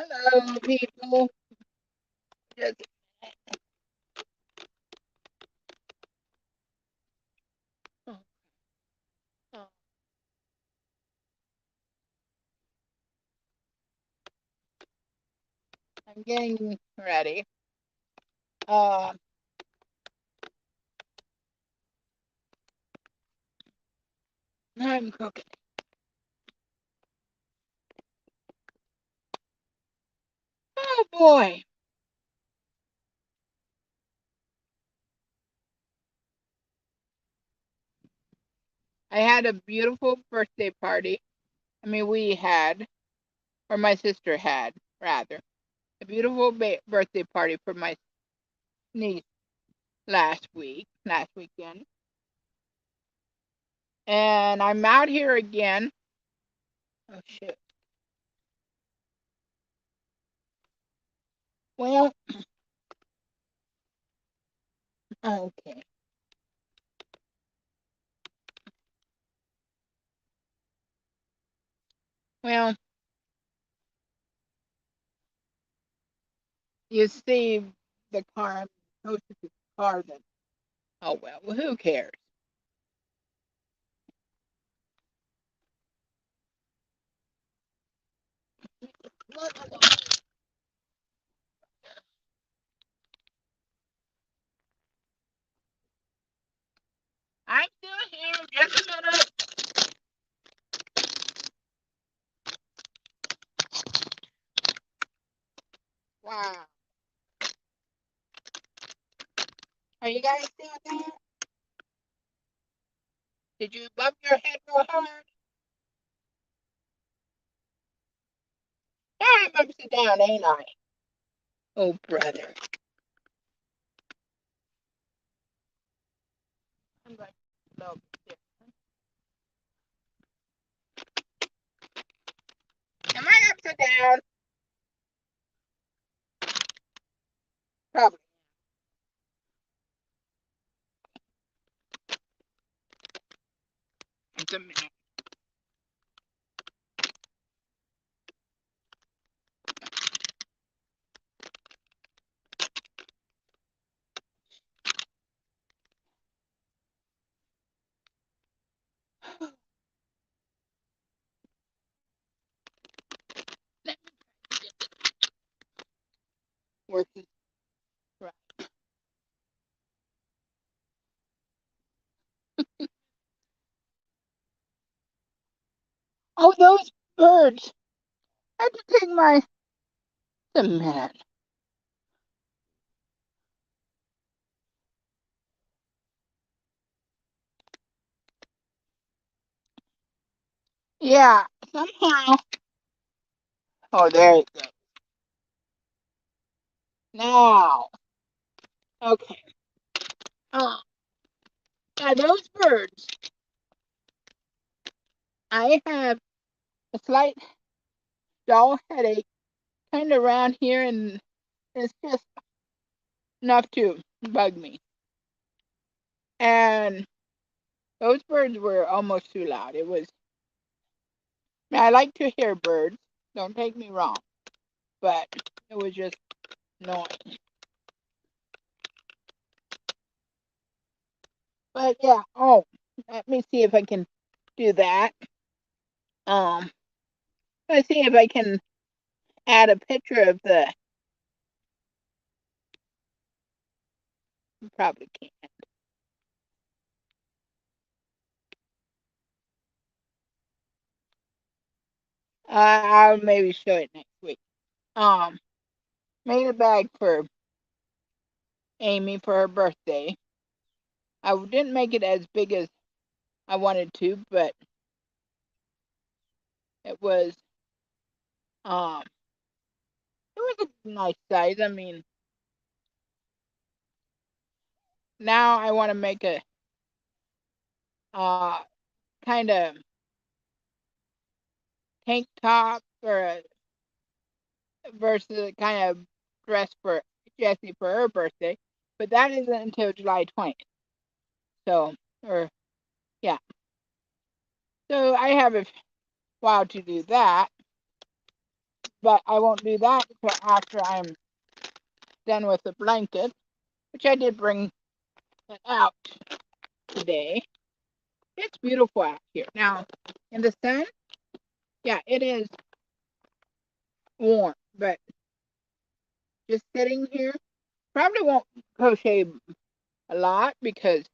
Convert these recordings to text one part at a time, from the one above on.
Hello, people. Just, oh, oh, I'm getting ready. Uh, I'm cooking. Oh boy, I had a beautiful birthday party. I mean, we had, or my sister had, rather, a beautiful birthday party for my niece last weekend. And I'm out here again. Oh shit. Well, okay. Well, you see the car, posted the car that, oh well, who cares? I'm still here. Just a minute. Wow. Are you guys still there? Did you bump your head real hard? Yeah, I'm upside down, ain't I? Oh, brother. I'm going to go there. Am I upside down? Probably. It's a minute. Let me get working right. Oh, those birds. I have to take my. A minute. Yeah, somehow. Oh, there you go. Now. Okay. Uh, now, those birds. I have a slight dull headache kind of around here, and it's just enough to bug me. And those birds were almost too loud. It was, I mean, I like to hear birds, don't take me wrong, but it was just annoying. But yeah, oh, let me see if I can do that. Um, let's see if I can add a picture of the, probably can't. I'll maybe show it next week. Um, made a bag for Amy for her birthday. I didn't make it as big as I wanted to, but it was um it was a nice size. I mean, now I want to make a uh kind of tank top or a versus a kind of dress for Jessie for her birthday, but that isn't until July 20th. So, or yeah, so I have a while to do that. but I won't do that until after I'm done with the blanket, which I did bring it out today. It's beautiful out here. Now, in the sun, yeah, it is warm, but just sitting here, probably won't crochet a lot because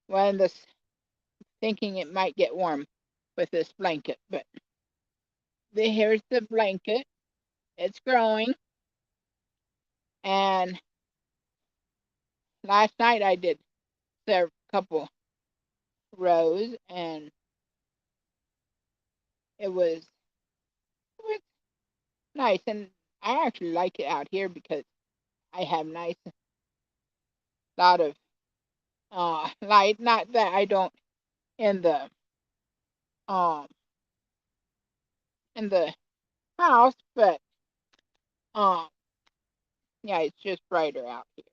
when this thinking it might get warm with this blanket, but here's the blanket. It's growing, and last night I did a couple rows, and it was nice, and I actually like it out here because I have nice lot of light. Not that I don't in the um in the house, but um yeah, it's just brighter out here.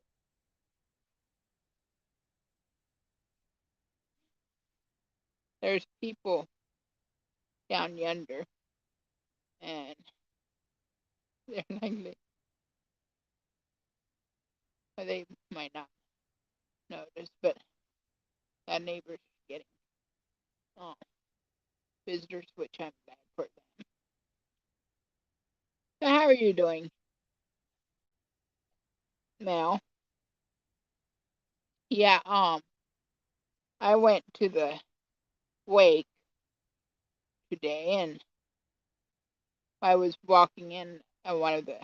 There's people down yonder, and they're like they might not notice, but that neighbor's getting um visitors, which I'm glad for them. So how are you doing, Mel? Yeah, I went to the wake today, and I was walking in, and one of the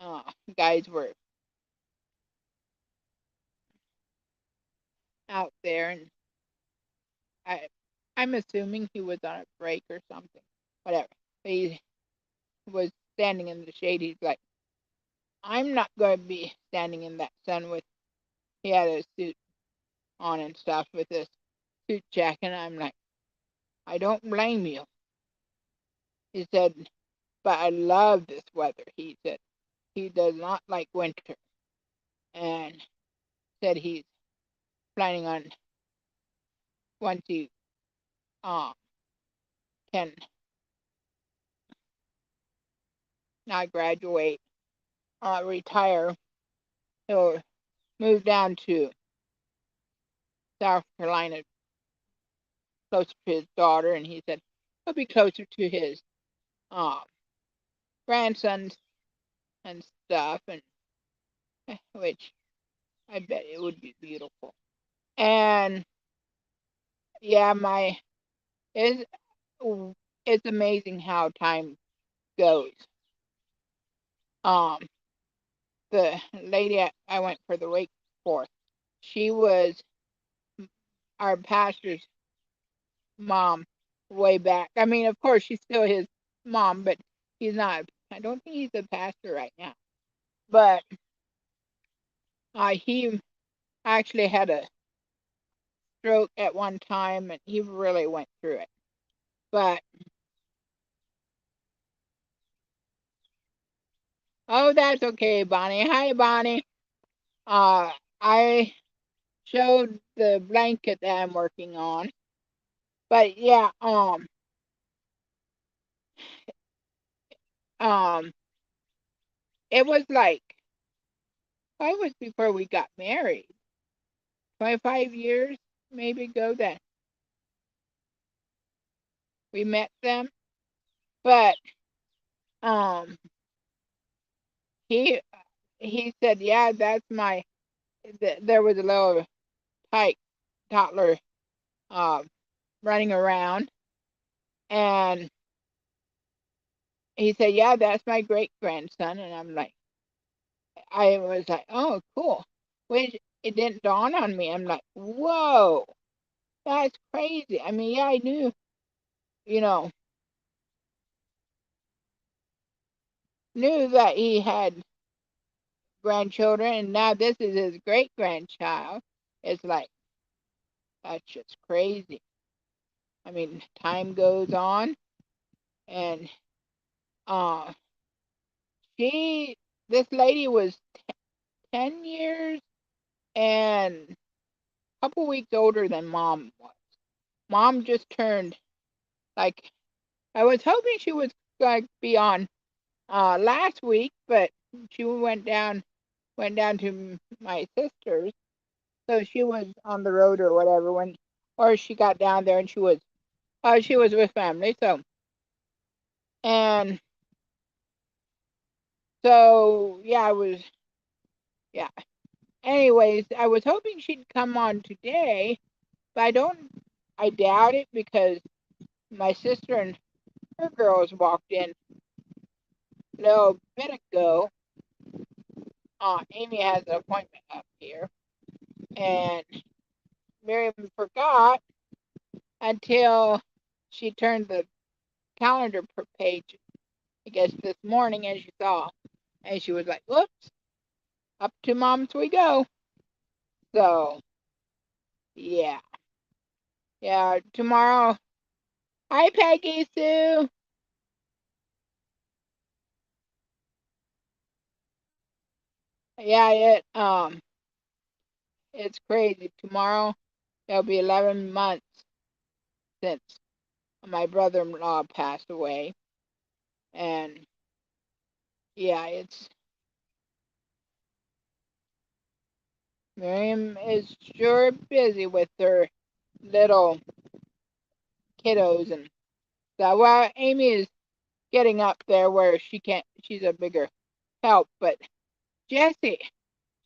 uh, guys were out there, and I, I'm assuming he was on a break or something, whatever. He was standing in the shade. He's like, I'm not going to be standing in that sun with. He had a suit on and stuff with this suit jacket. And I'm like, I don't blame you. He said, but I love this weather. He said he does not like winter, and said he's planning on once he um can not graduate, retire, he'll move down to South Carolina, closer to his daughter, and he said he'll be closer to his um grandsons and stuff, and which I bet it would be beautiful. And yeah, my it's it's amazing how time goes. Um, the lady I went for the wake for, she was our pastor's mom way back. I mean, of course, she's still his mom, but he's not. I don't think he's a pastor right now. But he actually had a stroke at one time, and he really went through it. But oh, that's okay, Bonnie. Hi, Bonnie. Uh, I showed the blanket that I'm working on. But yeah, um, it was like it was before we got married. 25 years maybe ago that we met them. But um, he he said, yeah, that's my. There was a little tyke toddler uh, running around, and he said, yeah, that's my great grandson, and I was like, oh, cool. Which it didn't dawn on me. I'm like, whoa, that's crazy. I mean, yeah, I you know, knew that he had grandchildren, and now this is his great grandchild. It's like, that's just crazy. I mean, time goes on, and uh, she, this lady was 10 years and a couple weeks older than mom was. Mom just turned, like, I was hoping she was going to be on last week, but she went down to my sister's, so she was on the road or whatever or she got down there and she was with family. And so yeah, yeah. Anyways, I was hoping she'd come on today, but I doubt it because my sister and her girls walked in a little bit ago. Amy has an appointment up here, and Miriam forgot until she turned the calendar page, I guess, this morning, and she saw, and she was like, "Whoops, up to mom's we go." So yeah, yeah. Tomorrow. Hi, Peggy Sue. Yeah, it's crazy. Tomorrow it'll be 11 months since my brother-in-law passed away, and yeah, it's Miriam is sure busy with her little kiddos and stuff. Well, Amy is getting up there where she's a bigger help, but Jessie,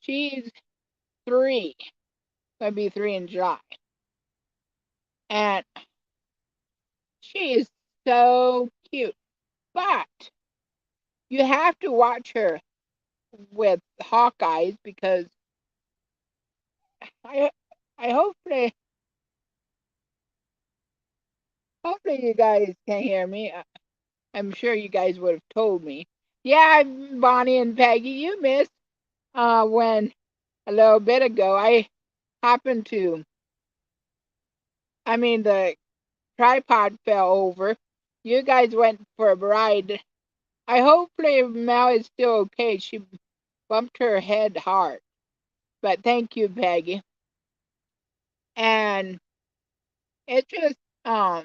she's 3, gonna be 3 in July, and she is so cute. But you have to watch her with Hawkeyes because I I hopefully you guys can hear me. I'm sure you guys would have told me. Yeah, Bonnie and Peggy, you missed when a little bit ago I happened to. I mean, the tripod fell over. You guys went for a ride. I hopefully Mel is still okay. She bumped her head hard. But thank you, Peggy. And it just I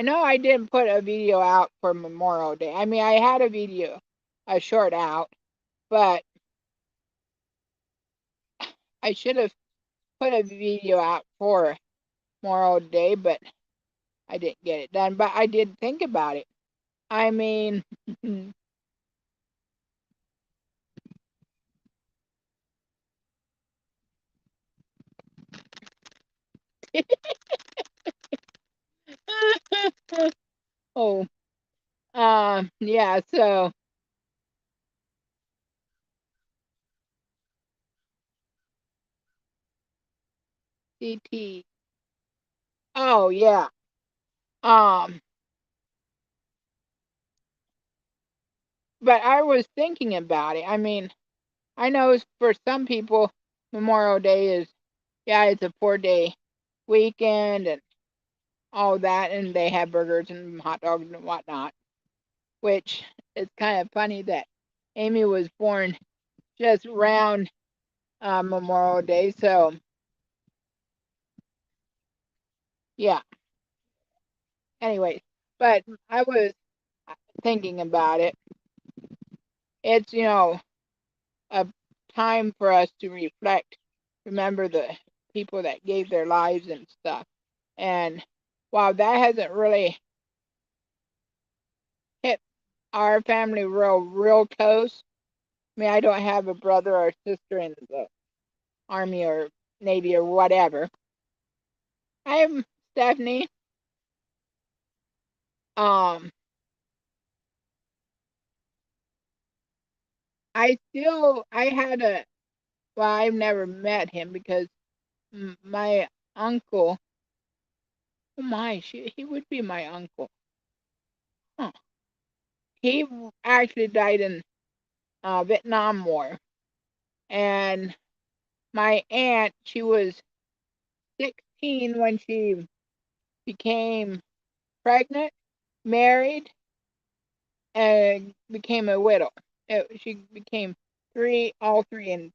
know I didn't put a video out for Memorial Day. I mean, I had a short out, but I should have put a video out for Memorial Day, but I didn't get it done. But I did think about it. I mean, oh, yeah. So CT. Oh, yeah. Um, but I was thinking about it. I mean, I know for some people, Memorial Day is, yeah, it's a 4-day weekend and all that, and they have burgers and hot dogs and whatnot, which is kind of funny that Amy was born just around Memorial Day. So, yeah, anyways, but I was thinking about it. It's, a time for us to reflect, remember the people that gave their lives and stuff. And while that hasn't really hit our family real close, I mean, I don't have a brother or sister in the Army or Navy or whatever. I'm Stephanie. Um, I had well, I've never met him because my uncle, oh my, he would be my uncle. Huh. He actually died in Vietnam War, and my aunt, she was 16 when she became pregnant, married, and became a widow. She became all three in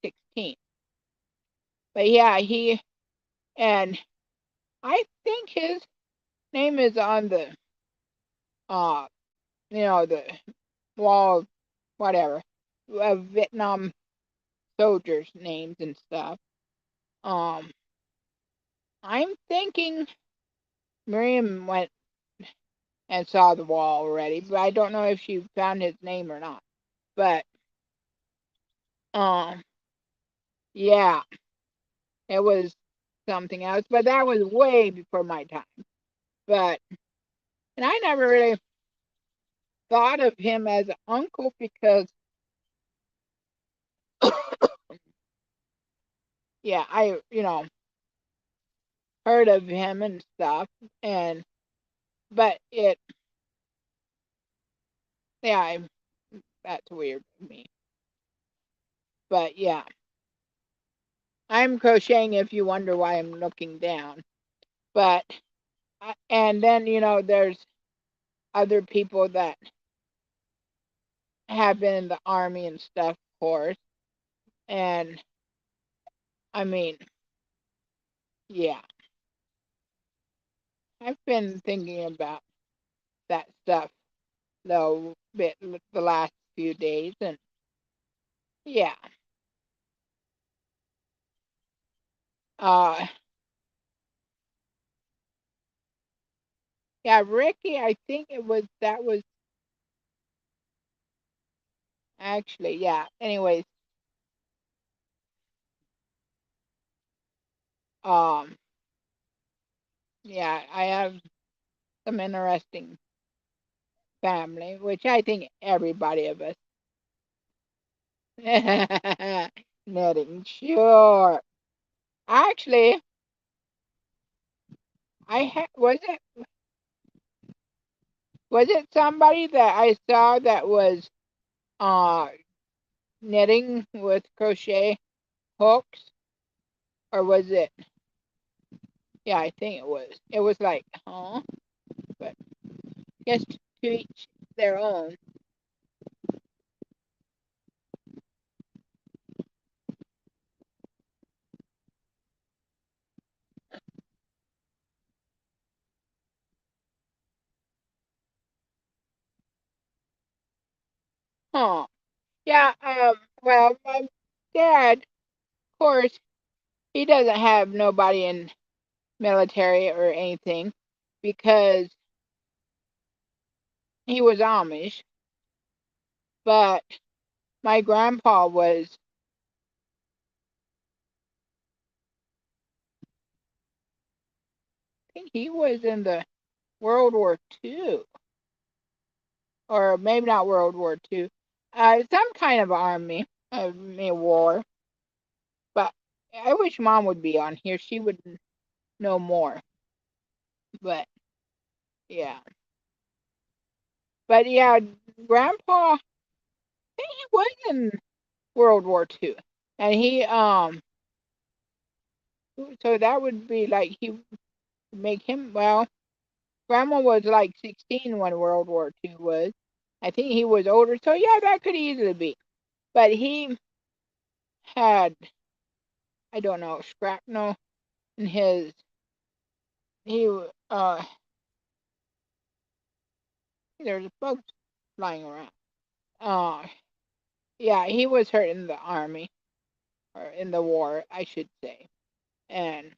16. But yeah, and I think his name is on the uh the wall, whatever, of Vietnam soldiers' names and stuff. Um, I'm thinking Miriam went and saw the wall already, but I don't know if she found his name or not. But um, yeah, it was something else, but that was way before my time. But and I never really thought of him as an uncle because yeah, I heard of him and stuff, and but yeah, that's weird to me. But yeah, I'm crocheting if you wonder why I'm looking down. But and then there's other people that have been in the army and stuff, of course. And I mean, yeah, I've been thinking about that stuff though bit the last few days, and yeah, uh, yeah, Ricky, I think that was actually yeah. Anyways, um, yeah, I have some interesting family, which I think everybody of us knitting, sure. Actually, was it somebody that I saw that was uh knitting with crochet hooks, or was it? Yeah, I think it was like, huh? But I guess to each their own. Huh? Yeah. Well, my dad, of course, he doesn't have nobody in military or anything because he was Amish. But my grandpa was, I think he was in the World War II, or maybe not World War II, some kind of army, war. But I wish Mom would be on here. She would know more. But yeah, but yeah, Grandpa, I think he was in World War II, and so that would be like he would make him well. Grandma was like 16 when World War II was. I think he was older, so yeah, that could easily be. But he had, I don't know, shrapnel in his. He there's bugs flying around. Uh, yeah, he was hurt in the army or in the war, I should say, and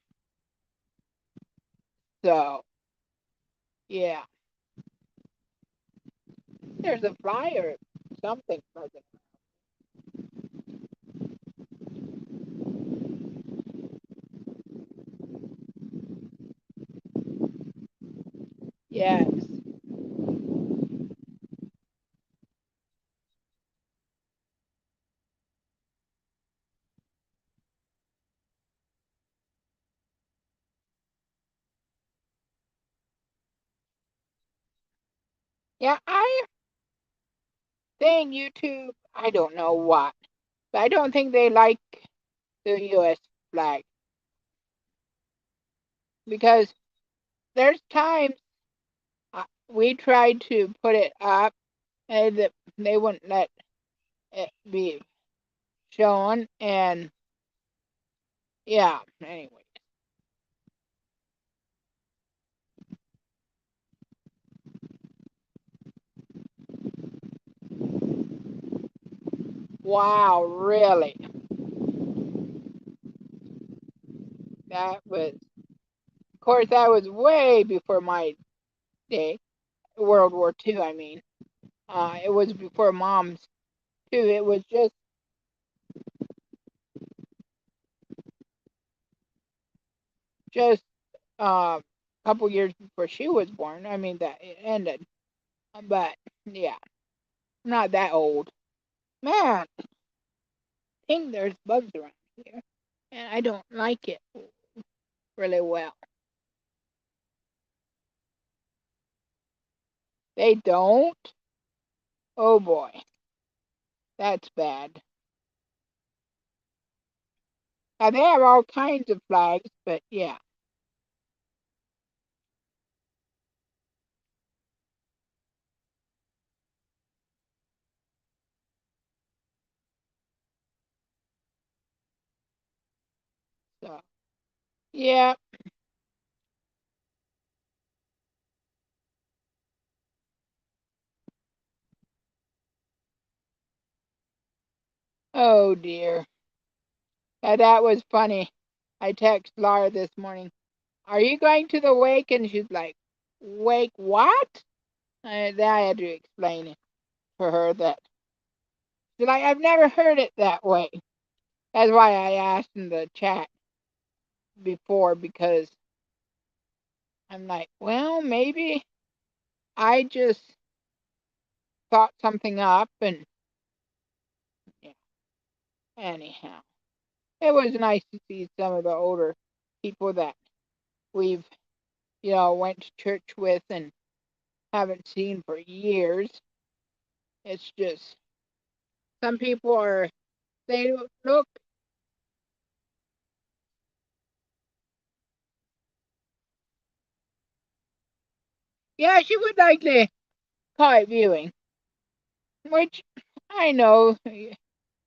so yeah, there's a flyer, something buzzing. Yes, yeah, I think YouTube. I don't know what, but I don't think they like the U.S. flag because there's times we tried to put it up and they wouldn't let it be shown, and yeah. Anyway, Wow, really? That was, of course, that was way before my day. World War II, I mean. It was before Mom's too. It was just a couple years before she was born. I mean that it ended. But yeah, I'm not that old. Man, I think there's bugs around here, and I don't like it really well. They don't? Oh boy, that's bad. Now they have all kinds of flags, but yeah. So yeah. Oh dear. Now that was funny. I text Laura this morning. Are you going to the wake? And she's like, wake what? Then I had to explain it for her that she's like, I've never heard it that way. That's why I asked in the chat before because I'm like, well, maybe I just thought something up and yeah, anyhow. It was nice to see some of the older people that we've, went to church with and haven't seen for years. It's just some people are they look. Yeah, she would like to call it viewing, which I know,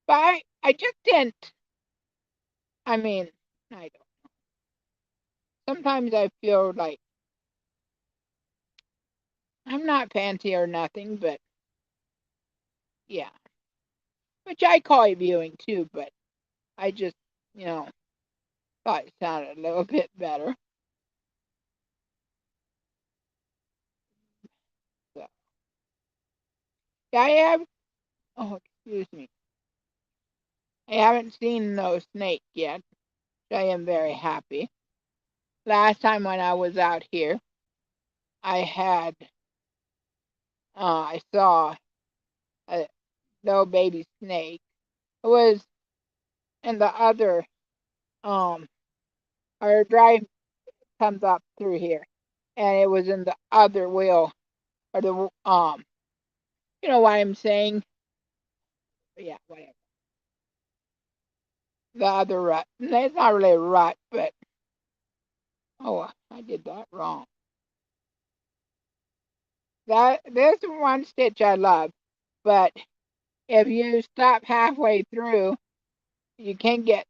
but I just didn't. I mean, I don't. Sometimes I feel like I'm not fancy or nothing, but yeah, which I call it viewing too, but I just, you know, thought it sounded a little bit better. So, yeah, I have. Oh, excuse me. I haven't seen no snake yet. I am very happy. Last time when I was out here, I had, I saw a little baby snake. It was in the other, um, our drive comes up through here, and it was in the other wheel, or the, you know what I'm saying? Yeah, whatever. The other rut. It's not really a rut, but, oh, I did that wrong. This one stitch I love, but if you stop halfway through, you can get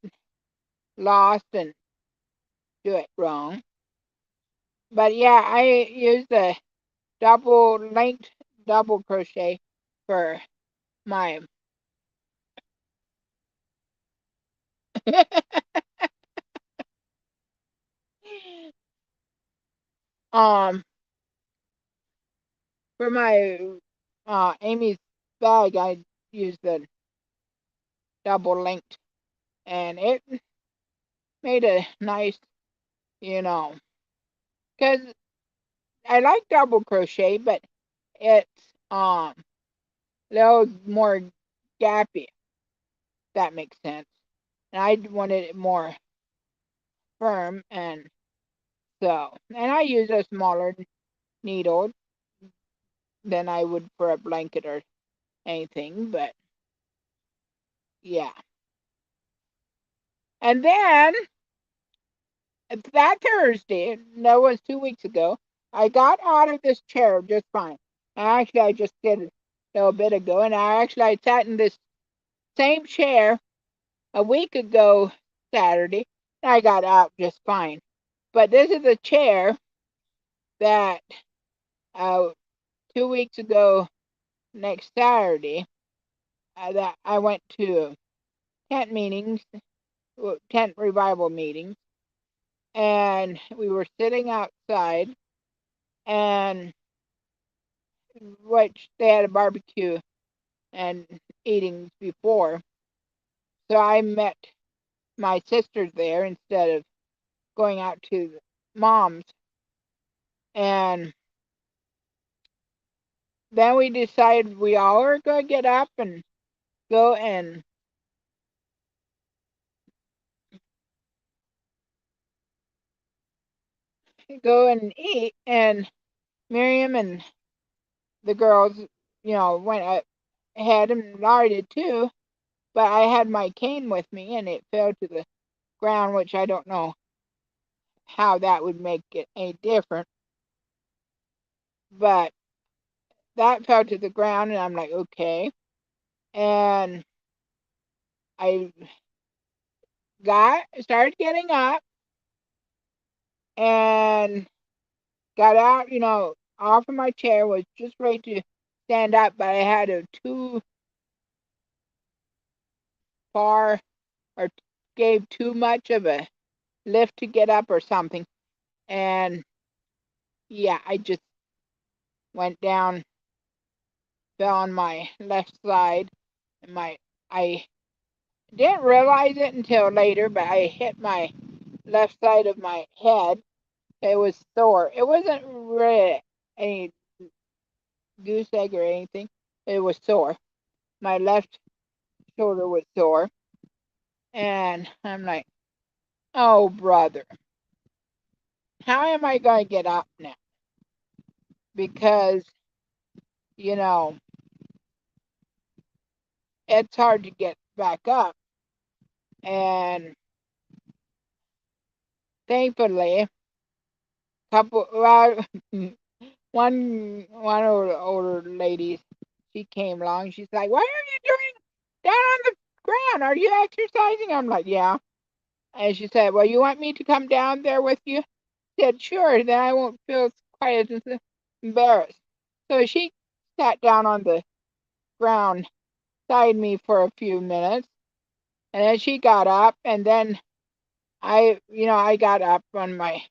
lost and do it wrong. But yeah, I use the double linked double crochet for my um for my Amy's bag. I use the double linked, and it made a nice, you know, because I like double crochet, but it's a little more gappy. If that makes sense. And I wanted it more firm, and and I use a smaller needle than I would for a blanket or anything, but yeah. And then that Thursday, that was 2 weeks ago, I got out of this chair just fine. Actually, I just did it a little bit ago, and I sat in this same chair a week ago Saturday, and I got out just fine. But this is a chair that uh, 2 weeks ago next Saturday, that I went to tent meetings, tent revival meetings, and we were sitting outside, and which they had a barbecue and eating before. So I met my sister there instead of going out to mom's. And then we decided we all were going to get up and go and eat. And Miriam and the girls, went ahead, and Laura did too. But I had my cane with me, and it fell to the ground, which I don't know how that would make it any different. But that fell to the ground, and I'm like, okay. And I started getting up and got out, off of my chair, was just ready to stand up, but I had a too far or gave too much of a lift to get up or something. And yeah, I just went down, fell on my left side, and I didn't realize it until later, but I hit my left side of my head. It was sore. It wasn't really any goose egg or anything. It was sore. My left shoulder was sore. And I'm like, oh, brother, how am I going to get up now? Because, you know, it's hard to get back up. And thankfully, well, one older lady, she came along. She's like, "What are you doing down on the ground? Are you exercising?" I'm like, "Yeah." And she said, "Well, you want me to come down there with you?" I said, "Sure, then I won't feel quite as embarrassed." So she sat down on the ground beside me for a few minutes, and then she got up, and then I got up on my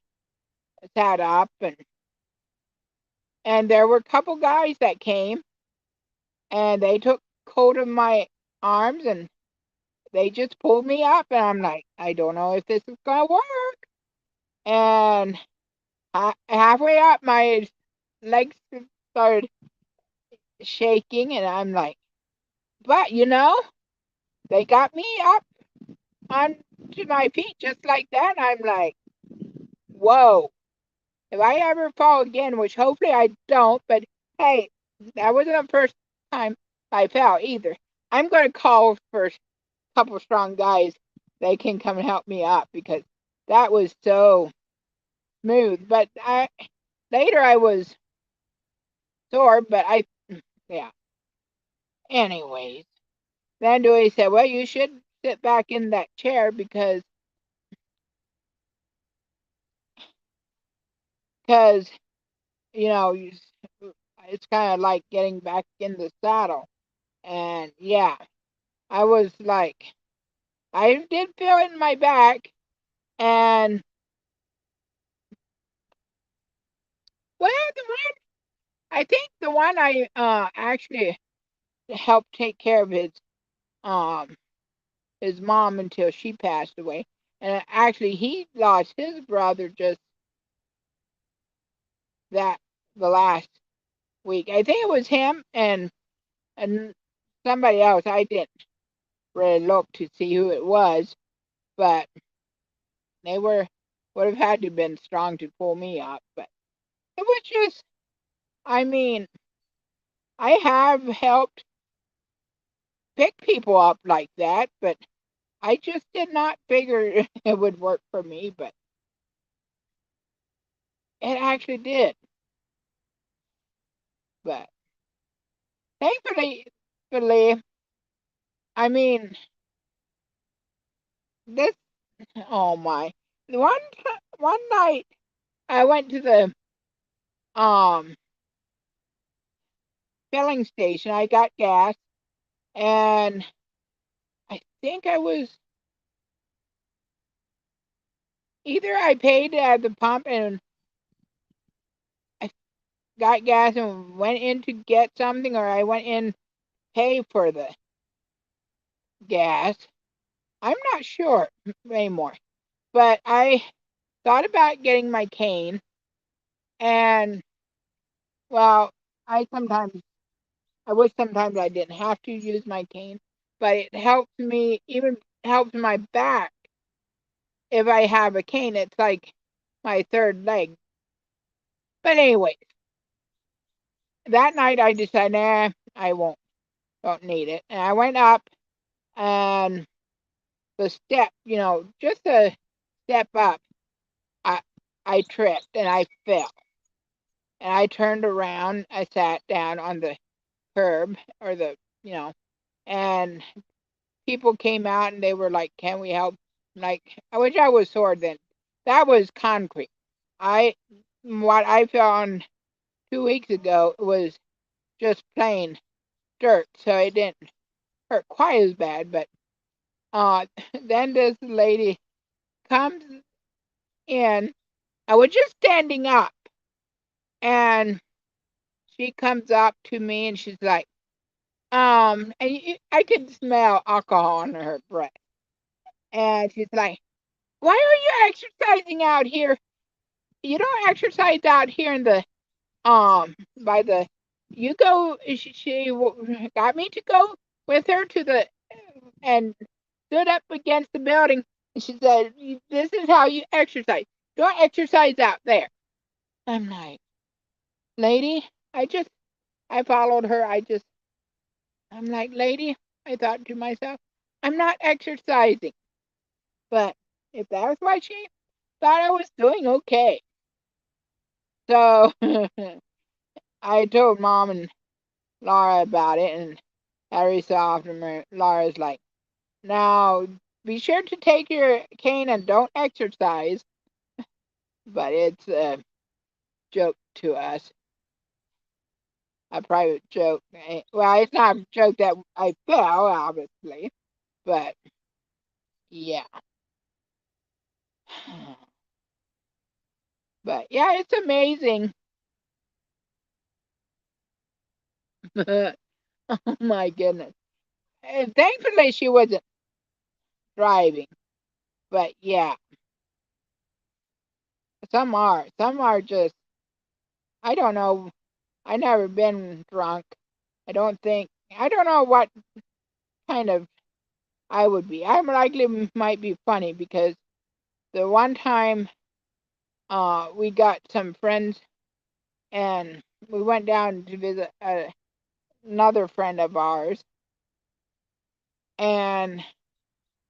sat up, and there were a couple guys that came, and they took hold of my arms, and they just pulled me up, and I'm like, I don't know if this is gonna work. And halfway up, my legs started shaking, and I'm like, but they got me up onto my feet just like that. And I'm like, whoa, if I ever fall again, which hopefully I don't, but hey, that wasn't the first time I fell either. I'm going to call for a couple strong guys. They can come and help me up because that was so smooth. But later I was sore, but yeah. Anyways, then Dewey said, well, you should sit back in that chair because it's kind of like getting back in the saddle. And yeah, I was like, I did feel it in my back. And well, I think the one I actually helped take care of um his mom until she passed away. And actually, he lost his brother just that the last week. I think it was him and somebody else. I didn't really look to see who it was, but they would have had to have been strong to pull me up. But it was just, I mean, I have helped pick people up like that, but I just did not figure it would work for me, but it actually did. But thankfully, I mean, this, oh my, one one night I went to the um filling station. I got gas, And I think I was either I paid at the pump and I got gas and went in to get something, or I went in to pay for the gas. I'm not sure anymore. But I thought about getting my cane, and well, I wish sometimes I didn't have to use my cane, but it helps me, even helps my back if I have a cane. It's like my third leg. But anyway, that night I decided, nah, I don't need it. And I went up, and the step, just a step up, I I tripped and I fell. And I turned around, I sat down on the curb, or you know, and people came out and they were like, "Can we help?" Like, I wish I was sore then. That was concrete. I what I found 2 weeks ago was just plain dirt, so it didn't hurt quite as bad. But then this lady comes in. I was just standing up, and she comes up to me and she's like, I could smell alcohol on her breath, and she's like, "Why are you exercising out here? You don't exercise out here in the by the you go." She got me to go with her to the and stood up against the building, and she said, "This is how you exercise. Don't exercise out there." I'm like, "Lady, I followed her. I'm like, lady," I thought to myself, "I'm not exercising." But if that was why she thought I was doing okay. So I told Mom and Laura about it, and every so often Laura's like, "Now be sure to take your cane and don't exercise." But it's a joke to us, a private joke. Well, it's not a joke that I fell, obviously, but yeah. But yeah, it's amazing. Oh my goodness. And thankfully she wasn't driving. But yeah, some are just, I don't know. I never been drunk. I don't know what kind of I would be. I'm likely might be funny because the one time we got some friends and we went down to visit another friend of ours, and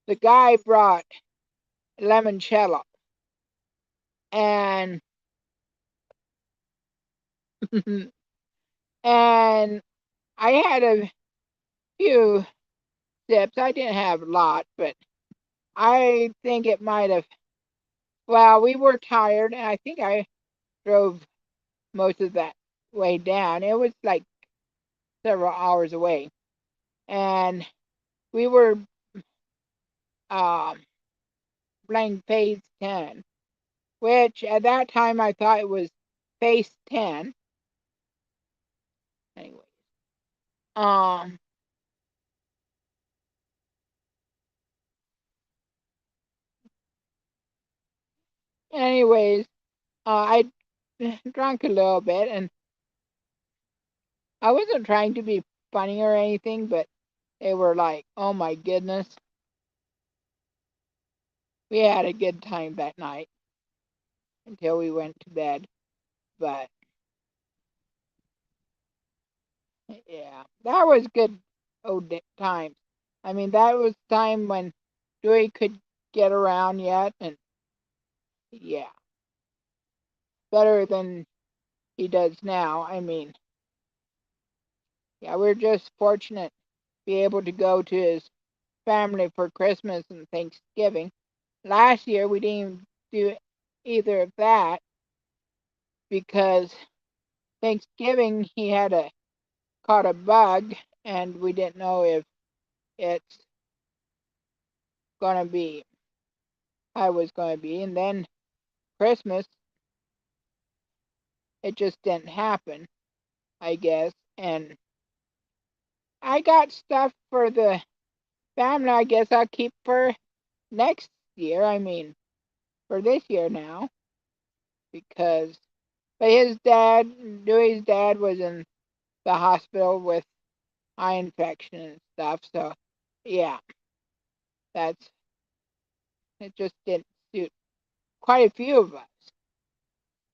the guy brought limoncello, and and I had a few sips. I didn't have a lot, but I think it might have. Well, we were tired, and I think I drove most of that way down. It was like several hours away, and we were um, playing Phase 10, which at that time I thought it was Phase 10. Anyway, um, anyways, I drank a little bit, and I wasn't trying to be funny or anything, but they were like, "Oh my goodness." We had a good time that night until we went to bed. But yeah, that was good old times. I mean, that was time when Dewey could get around yet, and yeah, better than he does now. I mean, yeah, we're just fortunate to be able to go to his family for Christmas and Thanksgiving. Last year we didn't do either of that because Thanksgiving he had caught a bug, and we didn't know if it's gonna be how it was gonna be, and then Christmas, it just didn't happen, I guess. And I got stuff for the family. I guess I'll keep for next year. I mean, for this year now, because but his dad, Dewey's dad, was in the hospital with eye infection and stuff. So, yeah, that's it. Just didn't suit quite a few of us.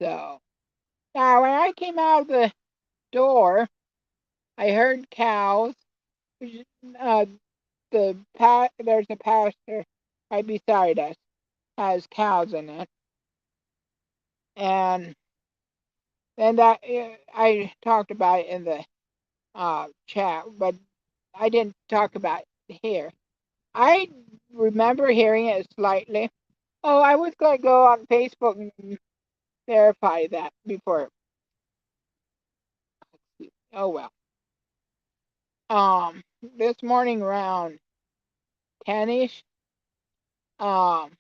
So now, when I came out of the door, I heard cows. Uh, there's a pasture right beside us has cows in it, and then that I talked about it in the chat, but I didn't talk about it here. I remember hearing it slightly. Oh, I was going to go on Facebook and verify that before. Oh well. This morning around 10ish, um,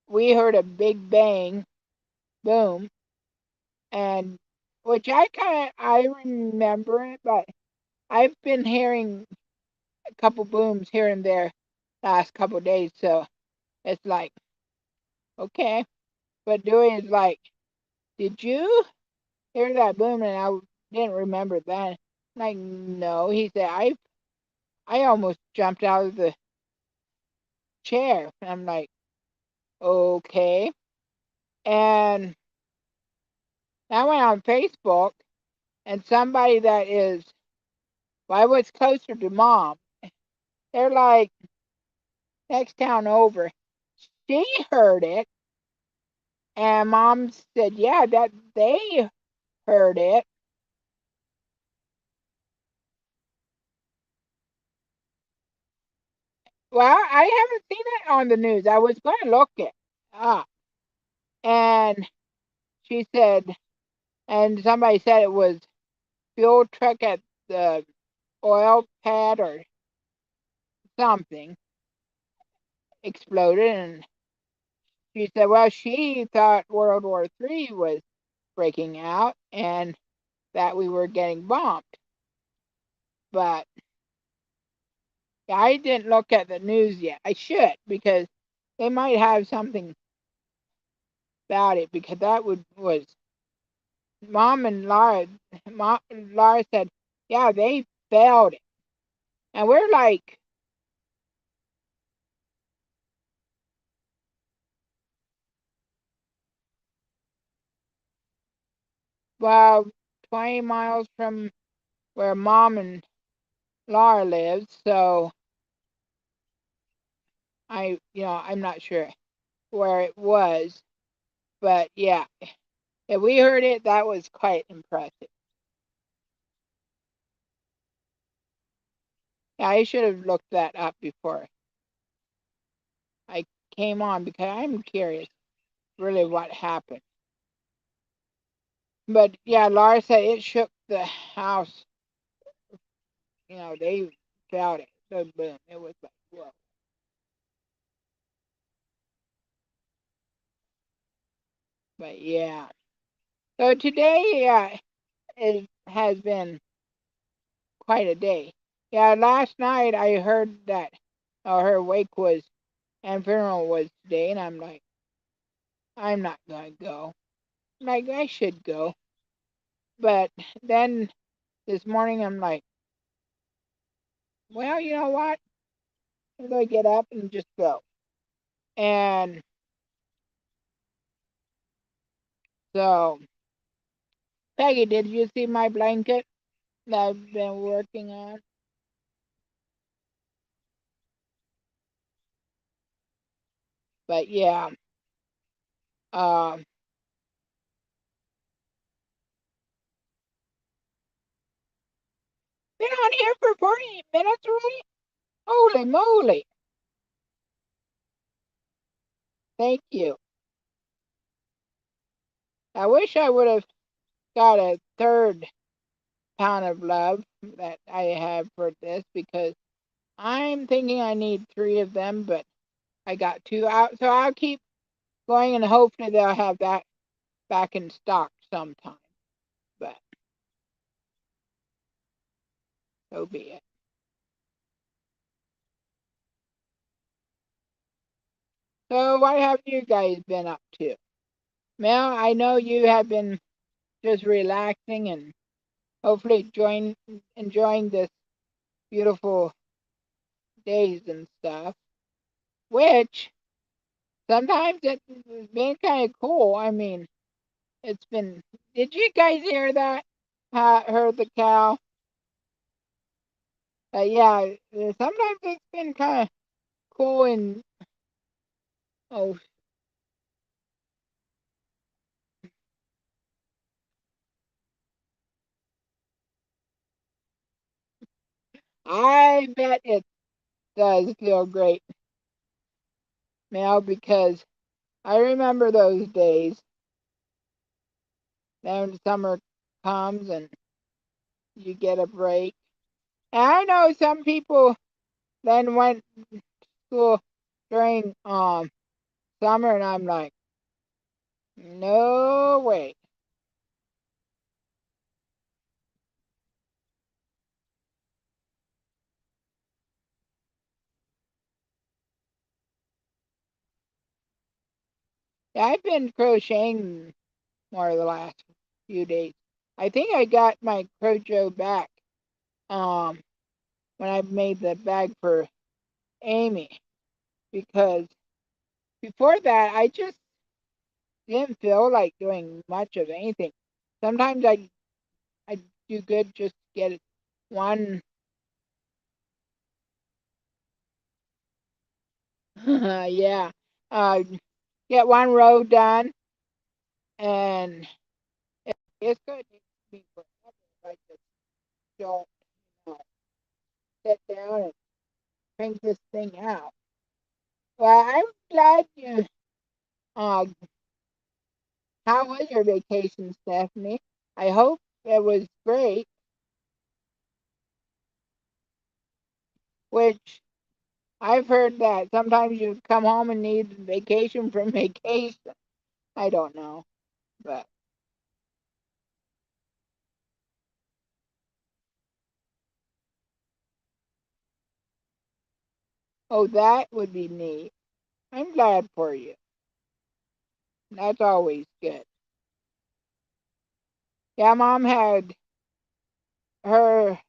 we heard a big bang, boom, and which I remember it, but I've been hearing a couple booms here and there last couple days, so it's like okay. But Dewey is like, did you hear that boom? And I didn't remember that. Like, no. He said, I almost jumped out of the chair. And I'm like, okay. And I went on Facebook, and somebody that is, well, I was closer to Mom. They're like, next town over. She heard it, and Mom said, yeah, that they heard it. Well, I haven't seen it on the news. I was going to look it up. And she said, and somebody said it was fuel truck at the oil pad or something exploded. And she said, well, she thought World War III was breaking out and that we were getting bombed. But I didn't look at the news yet. I should, because they might have something about it, because that was Mom and Laura said, yeah, they felt it. And we're like, well, 20 miles from where Mom and Laura lives. So I'm not sure where it was, but yeah, if we heard it, that was quite impressive. Yeah, I should have looked that up before I came on, because I'm curious really what happened. But yeah, Laura said it shook the house. They felt it. So boom, it was like, whoa. But yeah. So today, yeah, it has been quite a day. Yeah, last night I heard that her wake was and funeral was today, and I'm like, I'm not gonna go. Like, I should go. But then this morning I'm like, well, you know what? I'm gonna get up and just go. And so, Peggy, did you see my blanket that I've been working on? But yeah, um, been on here for 40 minutes already? Holy moly! Thank you. I wish I would have got a third pound of love that I have for this because I'm thinking I need 3 of them, but I got 2 out, so I'll keep going and hopefully they'll have that back in stock sometime. But so be it. So what have you guys been up to? Mel, I know you have been just relaxing and hopefully enjoying this beautiful days and stuff, which sometimes it's been kind of cool. I mean, it's been. Did you guys hear that? Heard the cow? Yeah. Sometimes it's been kind of cool and oh, I bet it does feel great, Mel, because I remember those days. Then summer comes and you get a break. And I know some people then went to school during summer, and I'm like, no way. Yeah, I've been crocheting more the last few days. I think I got my crojo back um when I made the bag for Amy because before that I just didn't feel like doing much of anything. Sometimes I do good just get it one yeah uh get one row done and it's good to be forever if I just don't sit down and crank this thing out. Well, I'm glad you. Uh, how was your vacation, Stephanie? I hope it was great. Which I've heard that sometimes you come home and need vacation from vacation. I don't know, but oh, that would be neat. I'm glad for you. That's always good. Yeah, Mom had her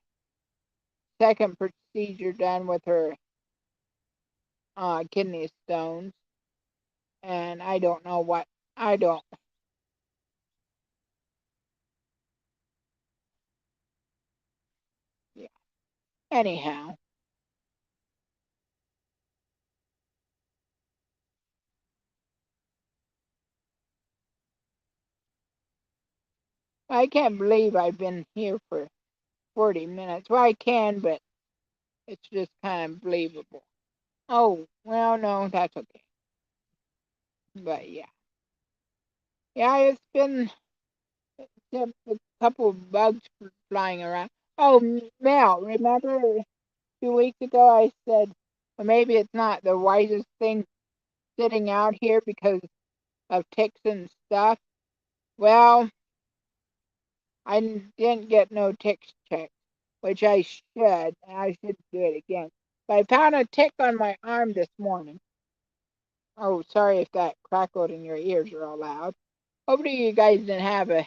second procedure done with her kidney stones, and I don't know what I don't. Yeah. Anyhow, I can't believe I've been here for 40 minutes. Well, I can, but it's just kind of believable. Oh, well, no, that's okay. But yeah. Yeah, it's been just a couple of bugs flying around. Oh, Mel, remember 2 weeks ago I said, well, maybe it's not the wisest thing sitting out here because of ticks and stuff? Well, I didn't get no ticks checked, which I should. I should do it again. But I found a tick on my arm this morning. Oh, sorry if that crackled in your ears are all loud. Hopefully you guys didn't have a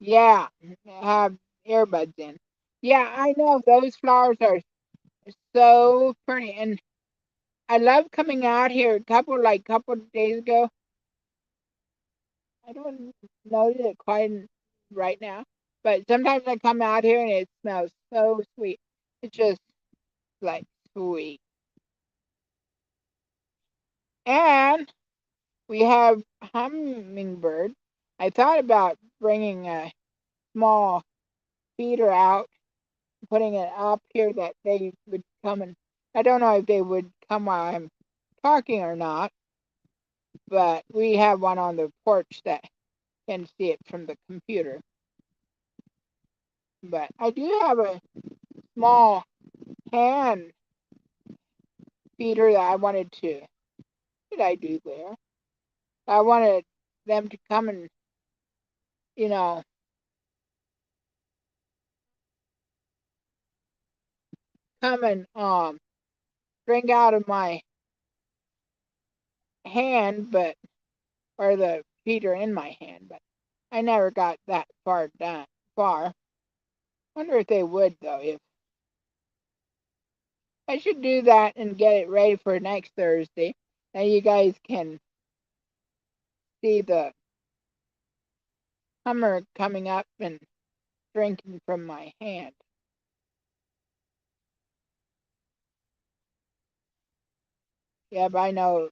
yeah, have earbuds in. Yeah, I know those flowers are so pretty, and I love coming out here. Couple of days ago, I don't notice it quite right now, but sometimes I come out here and it smells so sweet. It's just like sweet. And we have hummingbird. I thought about bringing a small feeder out, putting it up here that they would come and I don't know if they would come while I'm talking or not, but we have one on the porch that can see it from the computer. But I do have a small hand feeder that I wanted to. What did I do there? I wanted them to come and, you know, come and drink out of my hand, but or the feeder in my hand, but I never got that far. Wonder if they would though. If I should do that and get it ready for next Thursday, and you guys can see the Hummer coming up and drinking from my hand. Yeah, but I know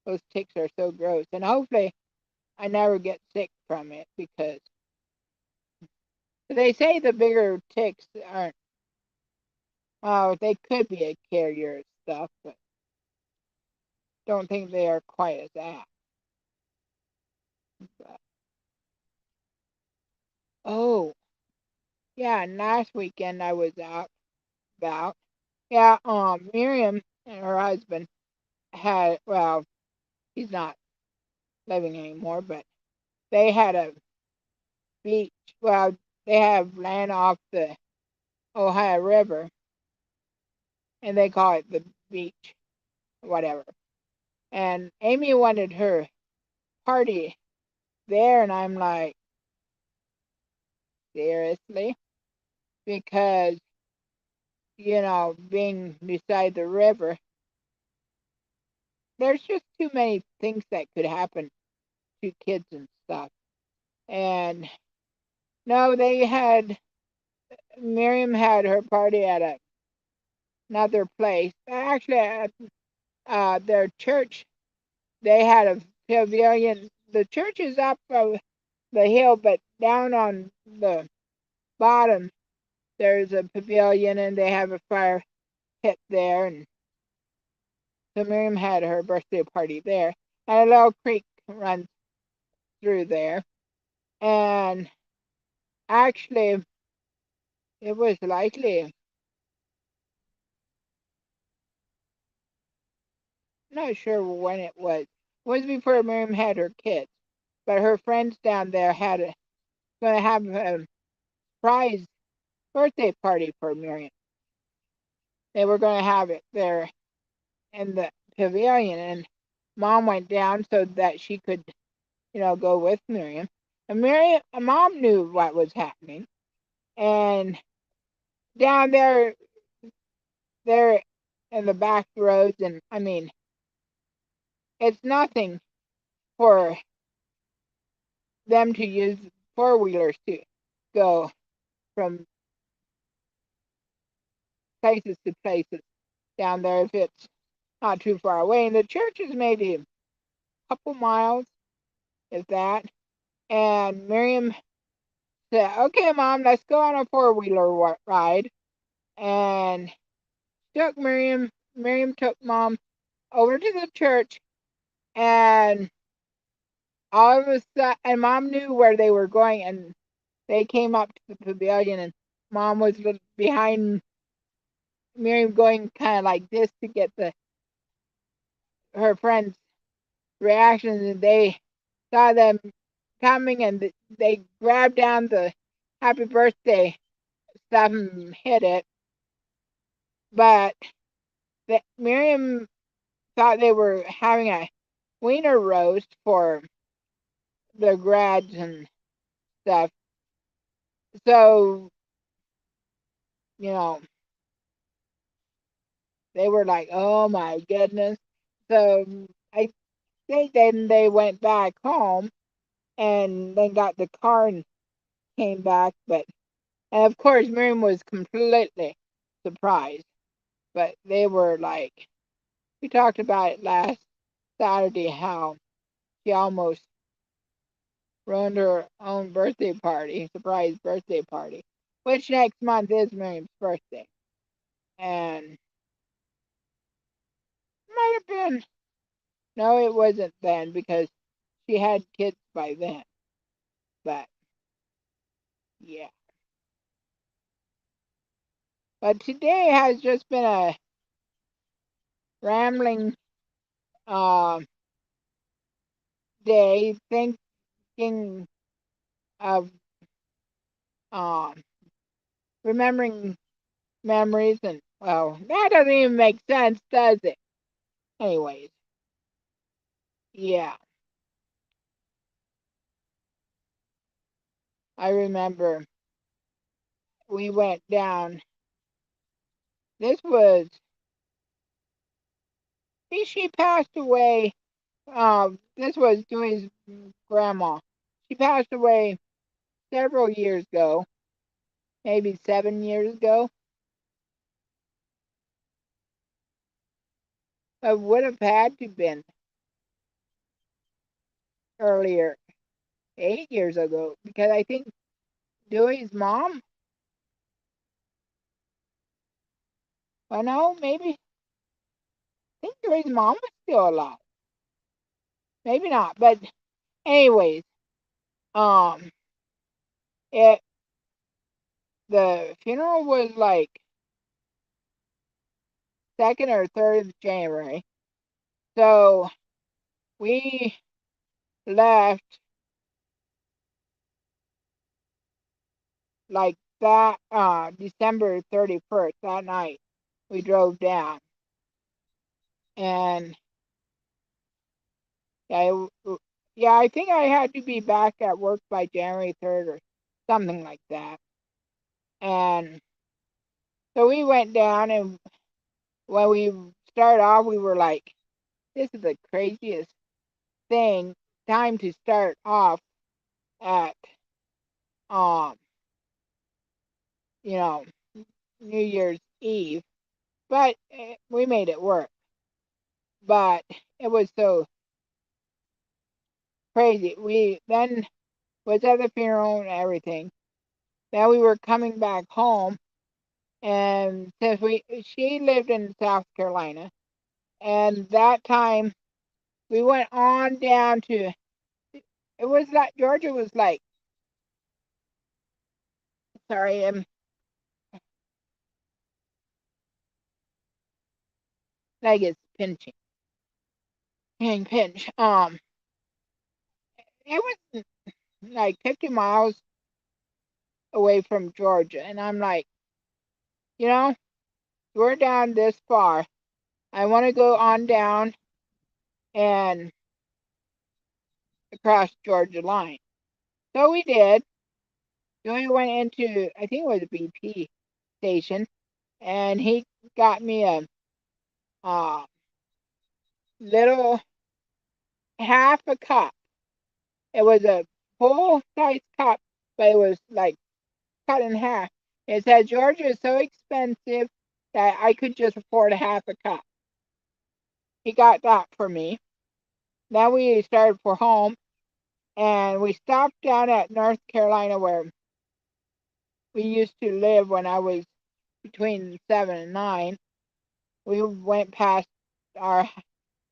those ticks are so gross, and hopefully I never get sick from it because they say the bigger ticks aren't. Well, they could be a carrier of stuff, but don't think they are quite as that. But, oh, yeah, and last weekend I was out about. Yeah, Miriam and her husband had, well, he's not living anymore, but they had a beach. Well, they have land off the Ohio River, and they call it the beach, whatever. And Amy wanted her party there, and I'm like, seriously? Because, being beside the river, there's just too many things that could happen to kids and stuff. And no, Miriam had her party at another place. Actually, at their church, they had a pavilion. The church is up the hill, but down on the bottom, there's a pavilion, and they have a fire pit there. And so Miriam had her birthday party there. And a little creek runs through there. And actually, it was likely, not sure when it was. It was before Miriam had her kids. But her friends down there going to have a surprise birthday party for Miriam. They were going to have it there in the pavilion, and Mom went down so that she could, go with Miriam. And Mom knew what was happening, and down there in the back roads, and I mean, it's nothing for them to use four-wheelers to go from places to places down there if it's not too far away. And the church is maybe a couple miles, if that. And Miriam said, "Okay, Mom, let's go on a four-wheeler ride." And took Miriam took Mom over to the church, and all of a sudden, and Mom knew where they were going, and they came up to the pavilion, and Mom was behind Miriam, going kind of like this to get her friends' reactions, and they saw them coming, and they grabbed down the happy birthday stuff and hit it. But Miriam thought they were having a wiener roast for the grads and stuff. So, you know, they were like, oh my goodness. So I think then they went back home and then got the car and came back. And of course, Miriam was completely surprised. But they were like, we talked about it last Saturday, how she almost ruined her own birthday party, surprise birthday party, which next month is Miriam's birthday. And might have been, no, it wasn't then because she had kids by then. but yeah. But today has just been a rambling uh, day, thinking of um, remembering memories, and well, that doesn't even make sense, does it? Anyways, yeah, I remember we went down. This was, she passed away. This was Dewey's grandma. She passed away several years ago, maybe 7 years ago. But would have had to been earlier, 8 years ago, because I think Dewey's mom. Well, no, maybe. I think Dewey's mom was still alive. Maybe not, but anyways, um, it the funeral was like 2nd or 3rd of January. So we left like that December 31st, that night. We drove down, and yeah, yeah, I think I had to be back at work by January 3rd or something like that. And so we went down, and when we started off, we were like, this is the craziest thing, time to start off at um you know New Year's Eve, but we made it work. But it was so crazy. We then was at the funeral and everything. Then we were coming back home, and since she lived in South Carolina, and that time we went on down to, it was like Georgia was like, sorry, leg is pinching, pinch. It was like 50 miles away from Georgia, and I'm like, you know, we're down this far. I want to go on down and across Georgia line. So we did. We went into, I think it was a BP station, and he got me a uh, little half a cup. It was a full size cup, but it was like cut in half. It said Georgia is so expensive that I could just afford a half a cup. He got that for me. Then we started for home, and we stopped down at North Carolina where we used to live when I was between 7 and 9. We went past our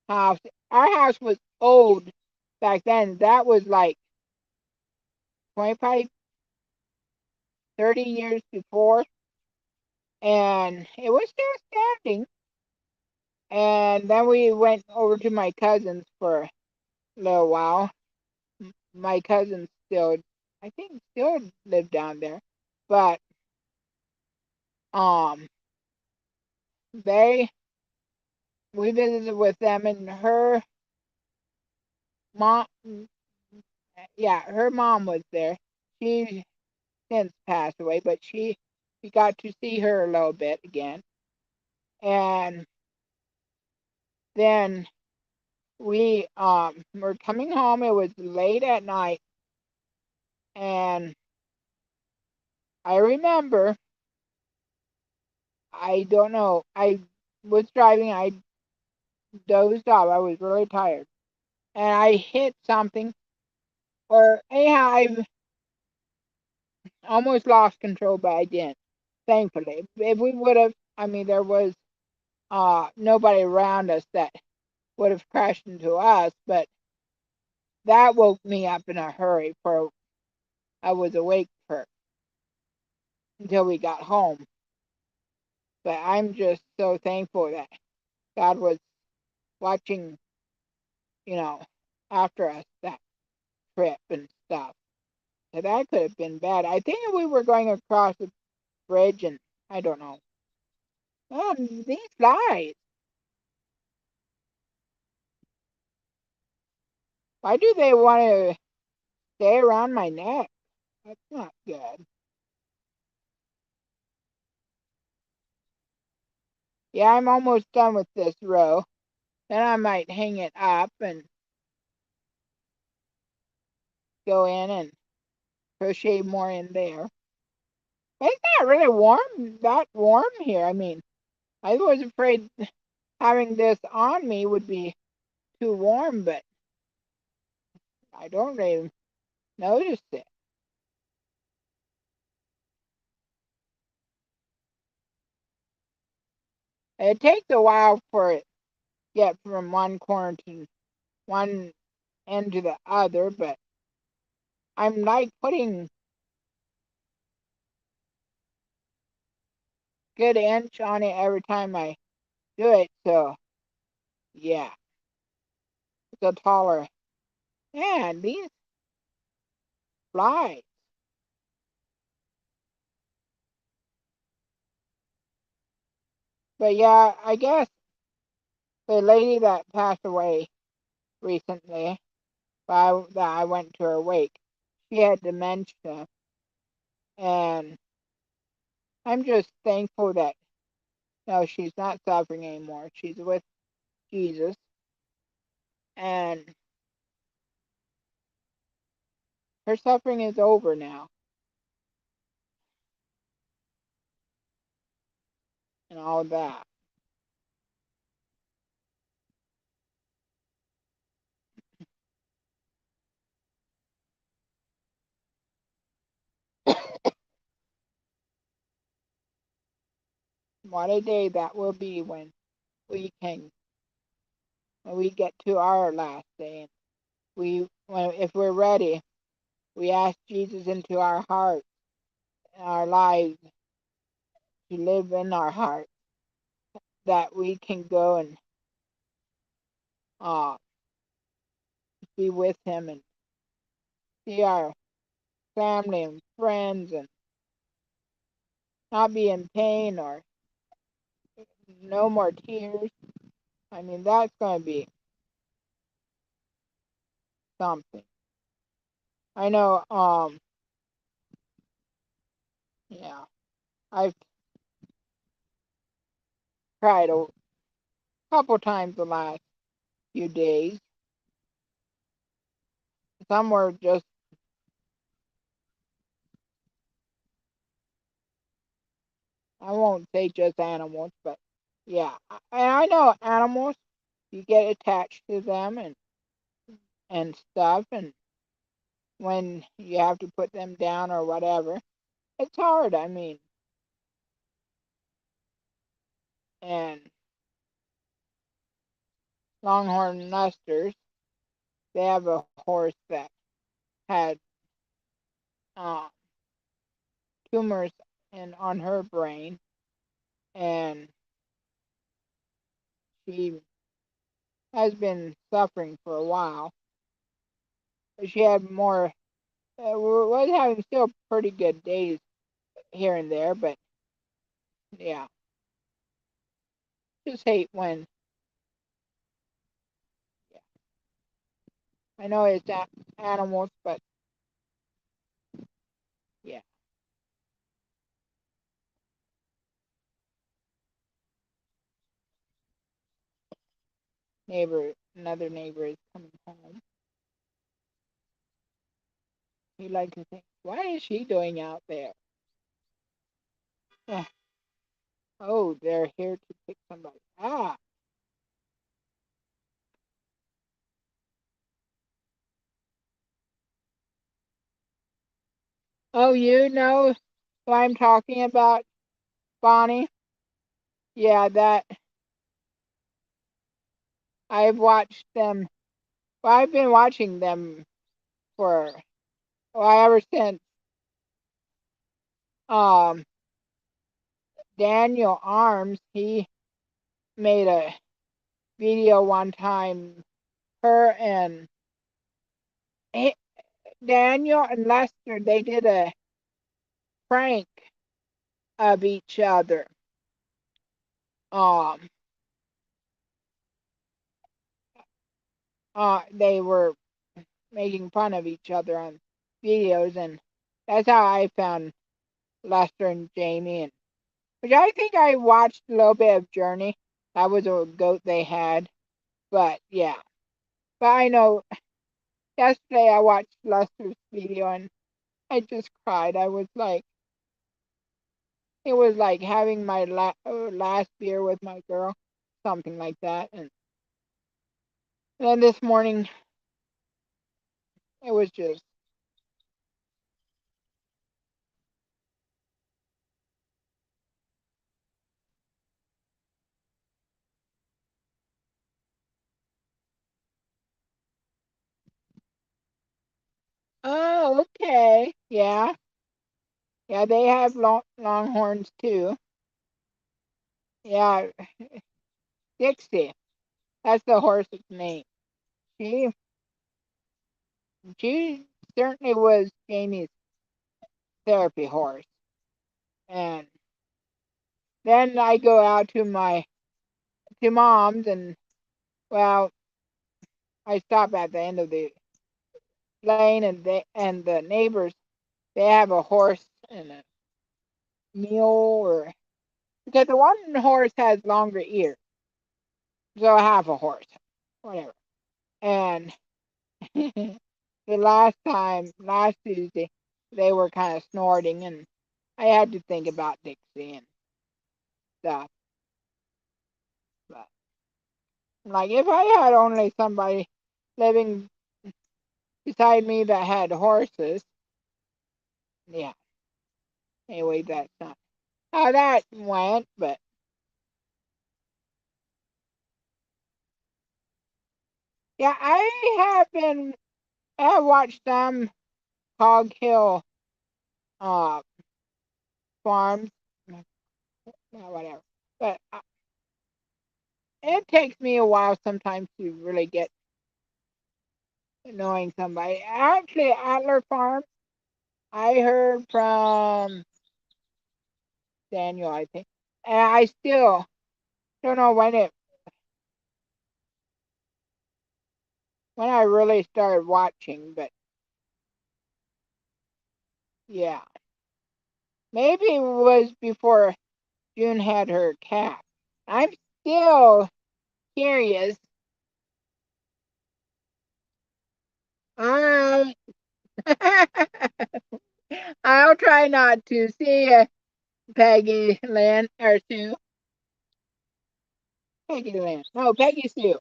house. Our house was old back then. That was like 25, 30 years before, and it was still standing. And then we went over to my cousin's for a little while. My cousins still, I think, still live down there, but um, they we visited with them, and her mom, yeah, her mom was there. She since passed away, but we got to see her a little bit again. And then we were coming home. It was late at night, and I remember, I don't know, I was driving. I dozed off. I was really tired, and I hit something, or anyhow, I almost lost control, but I didn't. Thankfully, if we would have, I mean, there was nobody around us that would have crashed into us, but that woke me up in a hurry for I was awake for until we got home. But I'm just so thankful that God was watching, you know, after us that trip and stuff. So that could have been bad. I think we were going across the bridge, and I don't know. Oh, these flies. Why do they want to stay around my neck? That's not good. Yeah, I'm almost done with this row. Then I might hang it up and go in and crochet more in there. But it's not really that warm here. I mean, I was afraid having this on me would be too warm, but I don't really notice it. It takes a while for it to get from one corner to one end to the other, but I'm like putting good inch on it every time I do it, so yeah, it's a taller. Man, these flies. But yeah, I guess the lady that passed away recently, that I went to her wake, she had dementia, and I'm just thankful that no, she's not suffering anymore. She's with Jesus, and her suffering is over now, and all that. What a day that will be we can when we get to our last day, and if we're ready, we ask Jesus into our hearts, our lives, to live in our hearts, that we can go and uh, be with Him and see our family and friends and not be in pain or no more tears. I mean, that's going to be something. I know, yeah, I've cried a couple times the last few days. Some were just, I won't say just animals, but yeah. And I know animals, you get attached to them and stuff, and when you have to put them down or whatever, it's hard. I mean, and Longhorn Lusters, they have a horse that had uh, tumors on her brain, and she has been suffering for a while. She had more, was having still pretty good days here and there, but yeah, just hate when, yeah, I know it's animals, but yeah, another neighbor is coming home. He likes to think, what is she doing out there? Uh, oh, they're here to pick somebody. Ah, oh, you know who I'm talking about, Bonnie? Yeah, that I've watched them. Well, I've been watching them for, well, ever since Um, Daniel Arms, he made a video one time. Her and he, Daniel and Lester, they did a prank of each other. Um, they were making fun of each other on videos, and that's how I found Lester and Jamie. And which I think I watched a little bit of Journey. That was a goat they had, but yeah. But I know yesterday I watched Lester's video and I just cried. I was like, it was like having my last beer with my girl, something like that. And then this morning, it was just, oh, okay. Yeah. Yeah, they have longhorns too. Yeah, Dixie. That's the horse's name. She she certainly was Jamie's therapy horse. And then I go out to mom's and well, I stop at the end of the lane and the neighbors they have a horse and a mule or because the one horse has longer ears, so I have a horse, whatever. And the last Tuesday, they were kind of snorting, and I had to think about Dixie and stuff. But like, if I had only somebody living beside me that had horses, yeah. Anyway, that's not how that went, but yeah, I have watched some Hog Hill uh farms, whatever. But it takes me a while sometimes to really get knowing somebody. Actually, Adler Farm, I heard from Daniel, I think, and I still don't know when I really started watching, but yeah, maybe it was before June had her calf. I'm still curious. Um, I'll try not to see Peggy Lynn or Sue. Peggy Lynn. No, Peggy Sue.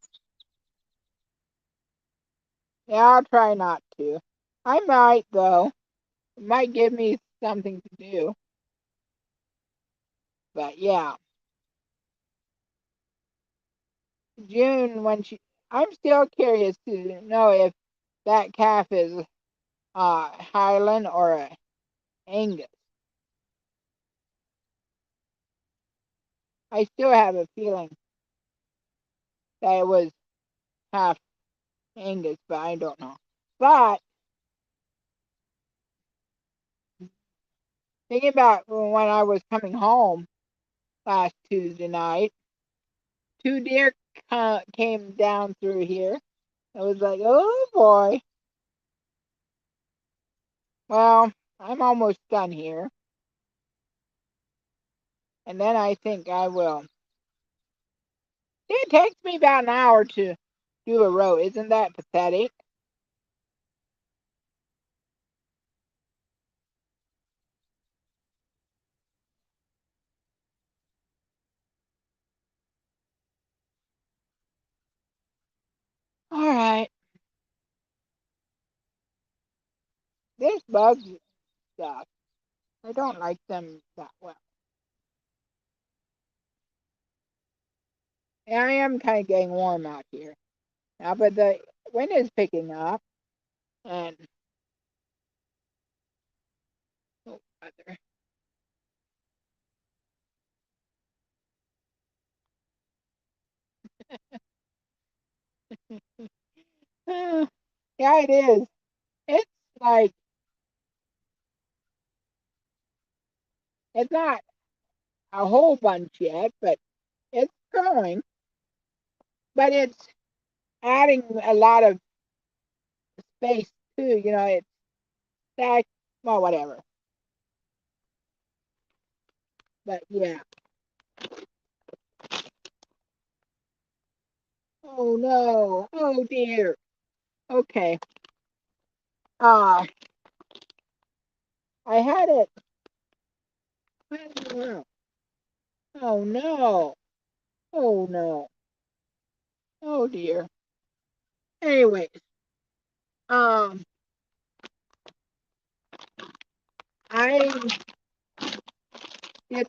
Yeah, I'll try not to. I might though. It might give me something to do. But yeah, June when she. I'm still curious to know if that calf is Highland or a Angus. I still have a feeling that it was half Angus, but I don't know. But thinking about when I was coming home last Tuesday night, two deer came down through here. I was like, oh boy. Well, I'm almost done here. And then I think I will. It takes me about an hour to do a row. Isn't that pathetic? All right. This bugs stuff. I don't like them that well. And I am kind of getting warm out here now, but the wind is picking up. And oh, weather. Yeah, it is. It's like it's not a whole bunch yet, but it's growing. But it's adding a lot of space too. It's that well, whatever. But yeah. Oh no. Oh dear. Okay. Uh I had it. What in the world? Oh no. Oh no. Oh dear. Anyways, um, I did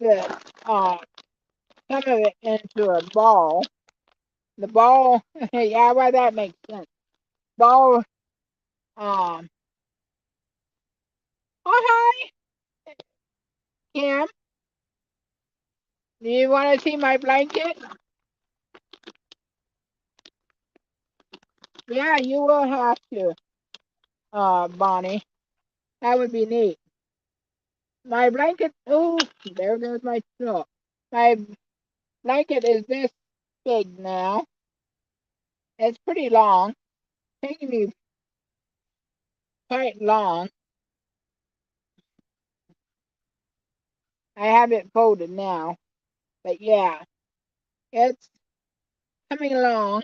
some of it into a ball. The ball, yeah, well that makes sense. Ball, um, oh hi, Kim. Do you want to see my blanket? Yeah, you will have to, Bonnie. That would be neat. My blanket. Oh, there goes my snow. My blanket is this big now. It's pretty long, taking me quite long. I have it folded now, but yeah, it's coming along.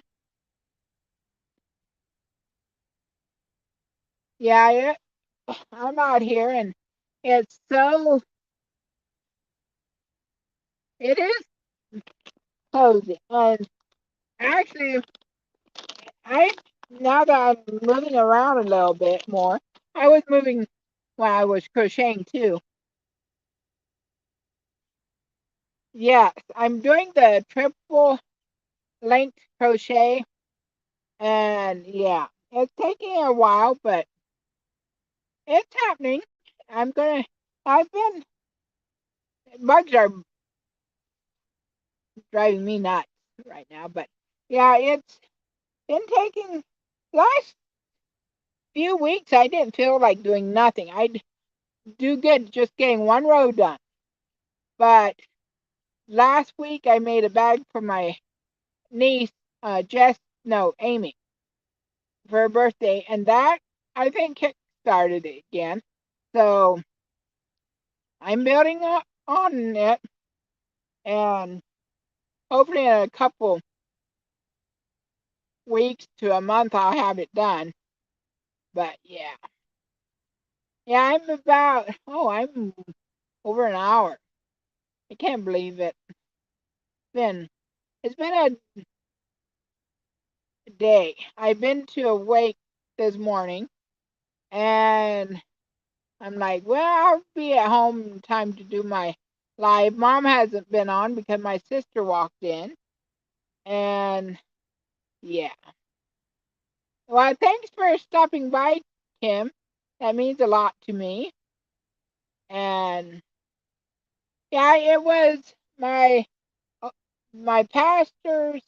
Yeah, I'm out here, and it's so it is cozy. And actually, I now that I'm moving around a little bit more, I was moving when I was crocheting too. Yes, I'm doing the triple length crochet, and yeah, it's taking a while, but it's happening. I'm gonna. I've been bugs are driving me nuts right now, but yeah, it's been taking last few weeks. I didn't feel like doing nothing. I'd do good just getting one row done. But last week I made a bag for my niece, Jess, no, Amy, for her birthday, and that I think kick started it again. So I'm building up on it, and hopefully in a couple weeks to a month I'll have it done. But yeah, yeah, I'm over an hour. I can't believe it. Been it's been a day. I've been to a wake this morning, and I'm like, well, I'll be at home in time to do my live. Mom hasn't been on because my sister walked in, and yeah. Well, thanks for stopping by, Kim. That means a lot to me. And yeah, it was my uh, my pastor's.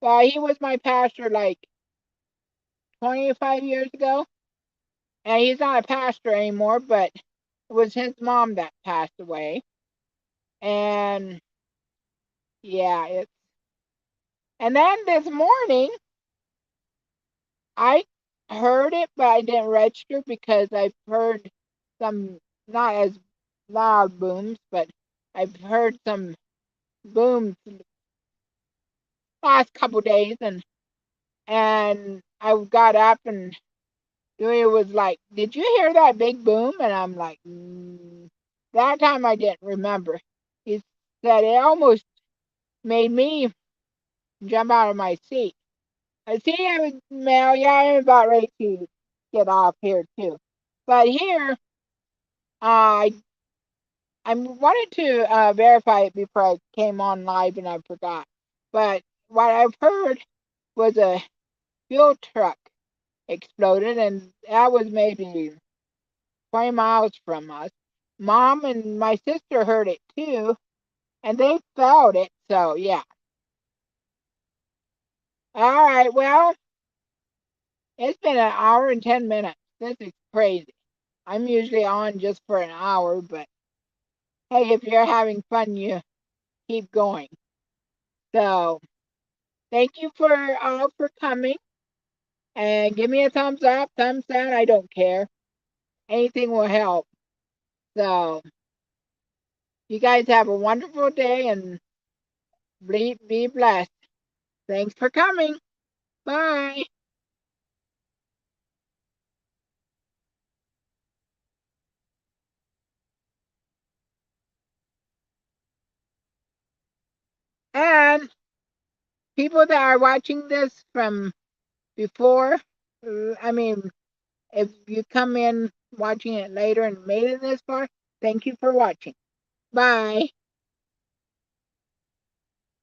Well, he was my pastor like 25 years ago, and he's not a pastor anymore. But it was his mom that passed away, and yeah, and then this morning I heard it, but I didn't register because I've heard some not as loud booms, but I've heard some booms last couple days, and I got up and Julia was like, "Did you hear that big boom?" And I'm like, That time I didn't remember. He said it almost made me jump out of my seat. I see, Mel. Yeah, I'm about ready to get off here too. But here, I I wanted to verify it before I came on live, and I forgot. But what I've heard was a fuel truck exploded, and that was maybe 20 miles from us. Mom and my sister heard it too, and they felt it. So yeah. All right. Well. It's been an hour and 10 minutes. This is crazy. I'm usually on just for an hour, but hey, if you're having fun, you keep going. So thank you for all for coming and give me a thumbs up, thumbs down. I don't care. Anything will help. So you guys have a wonderful day and be blessed. Thanks for coming. Bye. And people that are watching this from before, I mean, if you come in watching it later and made it this far, thank you for watching. Bye.